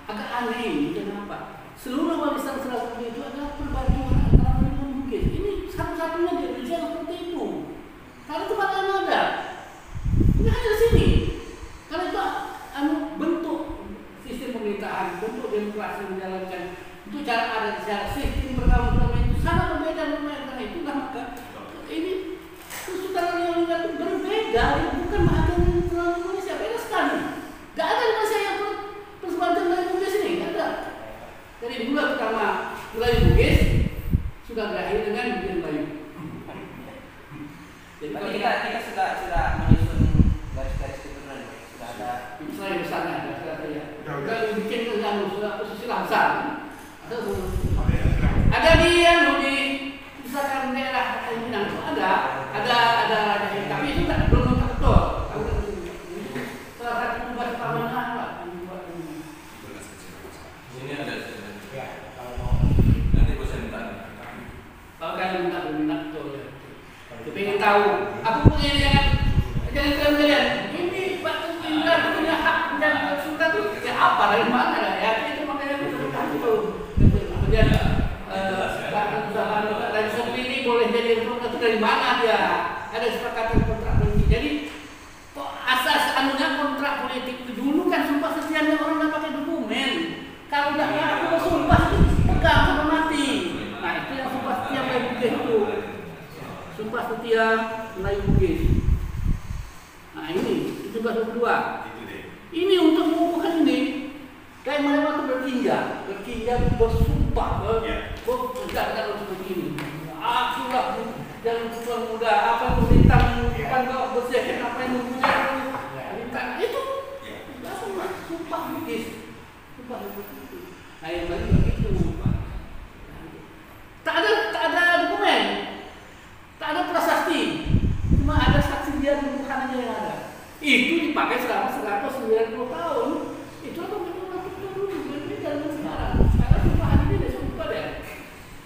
Agak aneh ini kenapa? Seluruh warisan seragam itu adalah perpaduan antara Melayu dan Bugis. Ini satu-satunya di Indonesia seperti itu. Kalau itu mana ada? Ini hanya di sini. Kalau itu bentuk sistem pemerintahan, bentuk demokrasi menjalankan itu cara ada secara sistem perkawinan itu sangat berbeda dengan itu. Maka ini Kesultanan Riau itu berbeda, bukan bahagian Indonesia. besar. Ada di misalkan daerah Minang itu ada tapi itu belum betul. Salah satu tugas utamanya apa? Ini ada. Nanti bisa minta. Kalau kalian minta betul ya. Kepingin tahu. Aku punya jangan kalian. Ini Pak Indra punya hak dan surat itu ya apa dari mana ya? Itu makanya kita itu. Kemudian dari seperti ini boleh jadi itu dari mana dia? Ada kesepakatan kontrak politik. Jadi asas anunya kontrak politik itu dulu kan sumpah setianya orang nggak pakai dokumen. Kalau nggak aku sumpah pegang sampai mati. Nah itu yang sumpah setia Melayu Bugis itu. Sumpah setia Melayu Bugis. Nah ini itu tugas kedua. Ini untuk mengukuhkan ini. Kayak mereka itu berkinja bersumpah, berpegang untuk ini. Akulah yang muda apa pemerintah mengukuhkan kau bersihkan apa yang mengukuhkan itu. Sumpah Bugis. Nah yang lain begitu. Tak ada dokumen, tak ada prasasti, cuma ada saksi dia bukan aja yang ada. Itu dipakai selama 190 tahun. Itu apa betul berbeda dengan sekarang. Sekarang sumpah ini dia sumpah deh.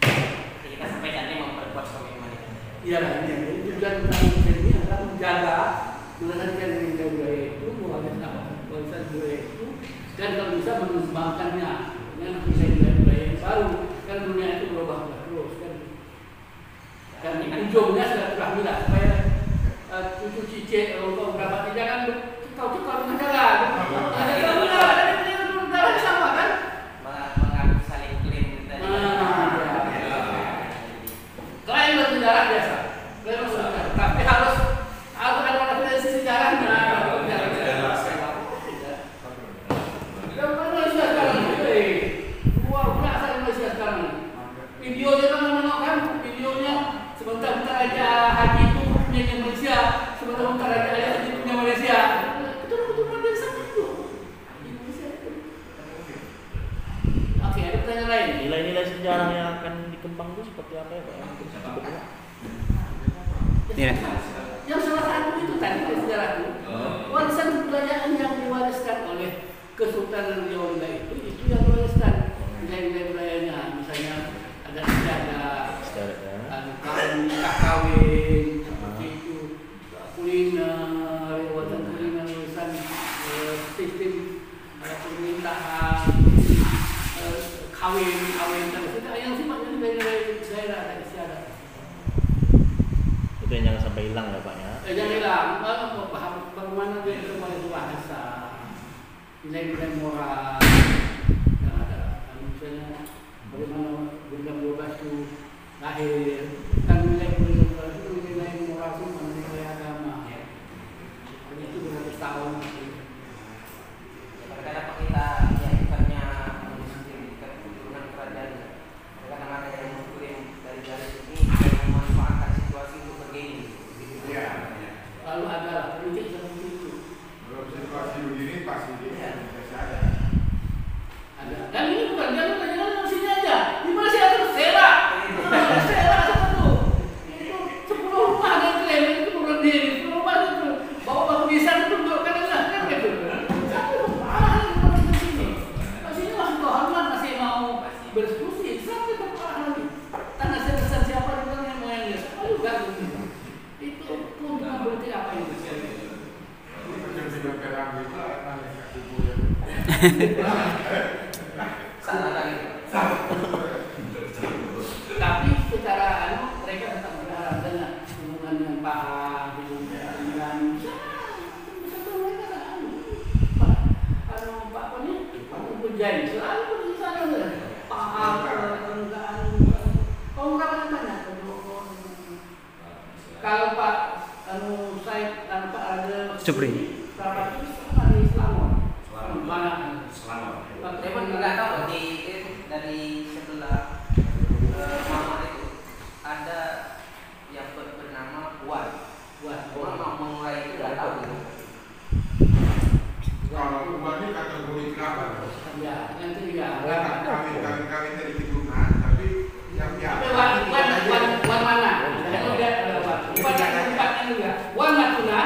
Jadi kita sampai saatnya memperkuat komitmen itu. Iya lah ini tujuan utama ini adalah menjaga melestarikan budaya itu, warisan budaya itu, dan kalau bisa mengembangkannya dengan budaya yang baru. Kan dunia itu berubah terus kan. Dan ujungnya silaturahmi lah supaya cucu cicit kalau berapa tidak kan tahu dengan jalan. Ada negara sama kan? Mengaku saling klaim tadi. Klaim sejarah biasa. Klaim sejarah. Tapi harus ada referensi sejarahnya. Videonya kan menonton videonya sebentar aja haji itu punya Malaysia, sebentar aja haji itu punya Malaysia. Betul biasa itu. Indonesia itu. Oke, ada pertanyaan lain. Nilai-nilai sejarah yang akan dikembang itu seperti apa ya Pak? Yang salah satu itu tadi sejarah itu warisan kebudayaan yang diwariskan oleh Kesultanan Riau itu yang diwariskan nilai-nilainya, misalnya ada kawin, seperti itu, kuliner, warisan sistem pemerintahan, kawin, yang sifatnya dari daerah dari istiadat. Itu yang jangan sampai hilang ya Pak ya? Jangan hilang, bagaimana dia kembali ke bahasa, nilai-nilai moral yang ada, misalnya bagaimana Bintang 12 itu lahir, kan nilai moral itu nilai agama. Jadi itu beratus tahun. Kadang-kadang Pak kita ya bukannya mendiskriminasikan keturunan kerajaan. Kadang-kadang ada yang mengklaim dari ini dan memanfaatkan situasi untuk bergaining. Lalu ada politik seperti itu. Kalau situasi begini pasti dia biasa ada. Dan ini bukan jangan sini aja. Di Malaysia ada Sera. Sera satu. Itu 10 rumah ada klaim itu berdiri. 10 rumah itu bawa batu nisan itu tunjukkan kan gitu. Satu parah di sini. Masih masih hormat masih mau berdiskusi. Sampai parah lagi. Tanah sebesan siapa juga yang moyangnya. Aduh gak gitu. Itu keuntungan politik apa itu? Macam tidak perang itu ada kaki buaya. Salah lagi. Tapi secara mereka tetap berharap dengan hubungan dengan paham, dengan Pak Poni, Pak Punjai selalu di sana paham keenggaan. Kalau berapa banyak? Kalau Pak saya Pak ada Supri. berapa itu ada di Selangor. Banyak. Emang nggak tahu dari sebelah mama itu ada yang bernama Wan. Mama memulai itu nggak tahu. Kalau uang ini kategori kenapa? Ya, yang ketiga. Kawin dari keturunan, tapi yang Tapi wan mana? Saya udah wan yang keempatnya juga. Wan Natuna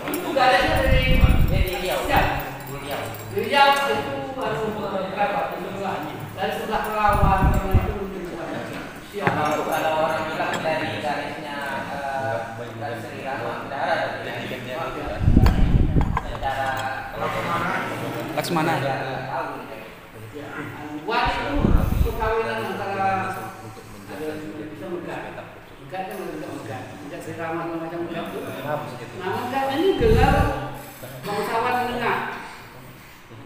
itu garisnya dari Riau. Riau itu baru berapa? Dari sebelah Perawan itu mungkin siapa? Kalau orang bilang dari garisnya garis Sri Rama Bendahara secara Laksmana. Wan itu perkawinan antara bisa megah kan megah Sri Rama macam megah itu. Nah megah ini gelar bangsawan menengah.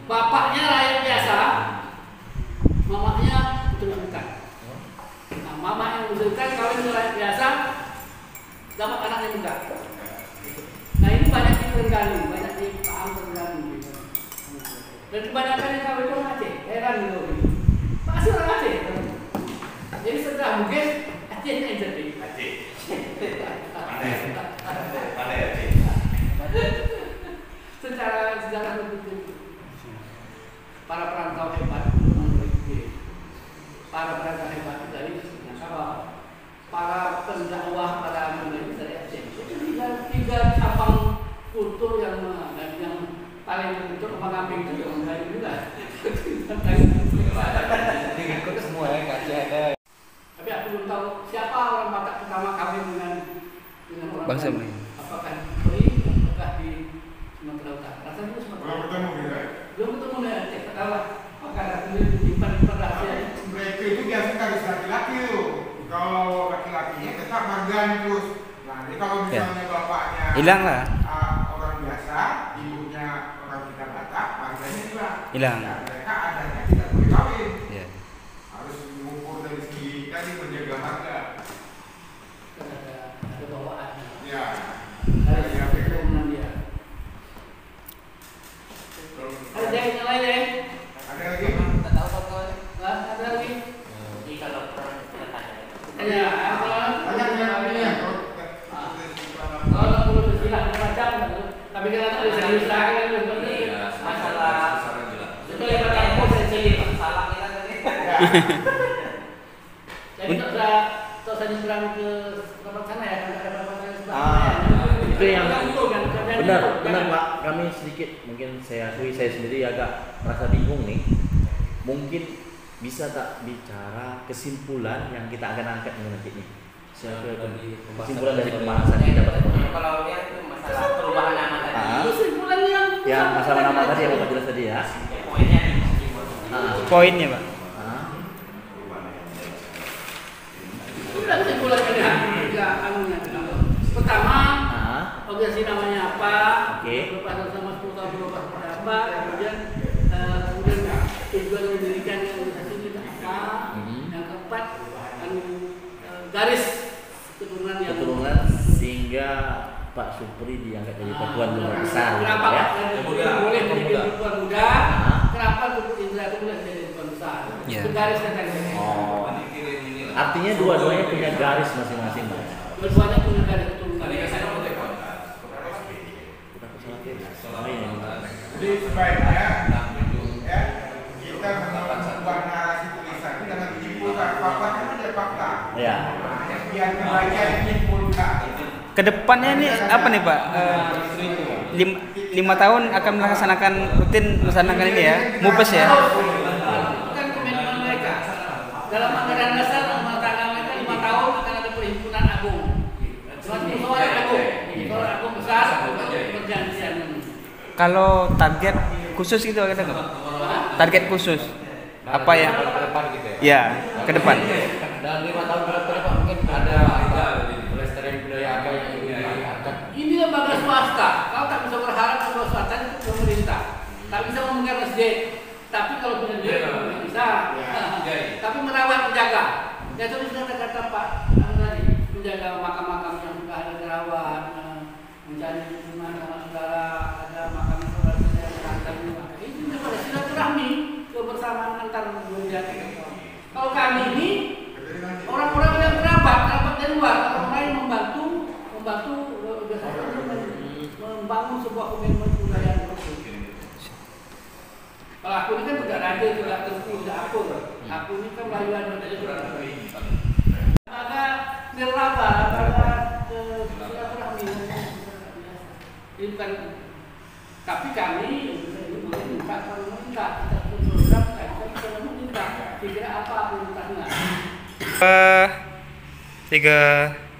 Bapaknya rakyat biasa, mamanya musulkan. Nah, mama yang musulkan kawin dengan rakyat biasa, dapat anaknya muda. Nah ini banyak diterenggali, banyak dipaham terenggali. Dan kebanyakan yang kawin itu orang Aceh, heran gitu. Pasti orang Aceh. Jadi setelah mungkin Acehnya yang jadi. Aceh. Pandai Aceh. Secara berpikir. Para perantau hebat, dari Sabah, para pendakwah, para agama dari Aceh. Itu tiga cabang kultur yang paling bentuk mengambing itu yang dari juga. Ikut semua ya, Aceh ada. Tapi aku belum tahu siapa orang Batak pertama kawin dengan orang Bangsa Bali. Apakah di Bali, apakah di Sumatera Utara? Rasanya Sumatera Utara. Belum ketemu nih, cek ketawa. Apakah ada penyimpan rahasia? mereka itu biasa garis laki-laki tuh. Kalau laki-lakinya tetap margan terus. Nah, jadi kalau misalnya bapaknya Hilang lah. Orang biasa, ibunya orang kita Batak, marganya Hilang. Nah, mereka adanya tidak boleh kawin. Iya. Harus mengukur dari segi tadi menjaga harga. Ada bawaan. Ya. Dari keturunan dia. Ada yang lain ya? Ada lagi? tak tahu kawan. Ada lagi? Jadi kalau pernah kita tanya. Ya, Banyak. kalau tak perlu bersilah macam, tapi kalau tak bisa diusahakan Masalah itu yang pertama saya sendiri. salah kita tadi. Jadi tak usah nyebrang ke tempat sana ya, ada tempat yang Itu yang benar benar Pak. Kami sedikit mungkin saya akui saya sendiri agak merasa bingung nih. Mungkin bisa tak bicara kesimpulan yang kita akan angkat nanti ini. Kesimpulan dari pembahasan kita pertemuan. Kalau dia itu masalah perubahan nama tadi. kesimpulan yang Ya masalah nama tadi yang Bapak jelas tadi ya. Poinnya di Poinnya, Pak. sudah kesimpulannya ya anunya. Pertama, organisasi namanya apa? Oke. Berpasangan sama 10 tahun berubah seperti apa? Kemudian tujuan mendirikan organisasi itu apa? Yang keempat, garis keturunan sehingga Pak Supri diangkat jadi Pertuan Muda Besar. Kenapa ya? boleh menjadi perempuan muda? Kenapa Indra itu boleh menjadi perempuan besar? Ya. Itu garisnya tadi. Oh. Artinya dua-duanya punya garis masing-masing, Mas. Dua-duanya punya garis keturunan. Jadi sebaiknya ya, kita membuat narasi tulisan itu dengan menyimpulkan fakta kan ada fakta. Ya. Yang kebagian menyimpulkan. Kedepannya ini apa nih, Pak? 5 tahun akan melaksanakan rutin melaksanakan ini ya, mubes ya. Bukan komitmen mereka. Dalam anggaran dasar rumah tangga mereka 5 tahun akan ada perhimpunan agung. Perhimpunan agung. Kalau agung besar, perjanjian. Kalau target khusus gitu ada nggak, Pak? Target khusus apa ya? Ke depan gitu ya. Ya, ke depan. Dalam 5 tahun ke depan Pak, mungkin ada pelestarian budaya apa yang ingin diangkat. Ini lembaga swasta. Kalau tak bisa berharap lembaga swasta itu pemerintah. Tak bisa memegang masjid. Tapi kalau punya duit bisa. Tapi merawat, menjaga. Ya itu sudah kata Pak tadi, menjaga makam-makam yang sudah ada dirawat, mencari hubungan sama saudara, ada makam saudara yang diantar juga. Ini pada silaturahmi kebersamaan antar budaya. Kalau kami ini orang-orang yang kerabat dari luar, orang-orang yang membantu organisasi membangun sebuah komitmen budaya. Kalau aku ini kan tidak raja, tidak tentu, tidak akur. Aku ini kan layuan agak nirlaba, agak silaturahmi. Ini bukan, tapi kami minta kita program kita meminta kira apa perintahnya. 3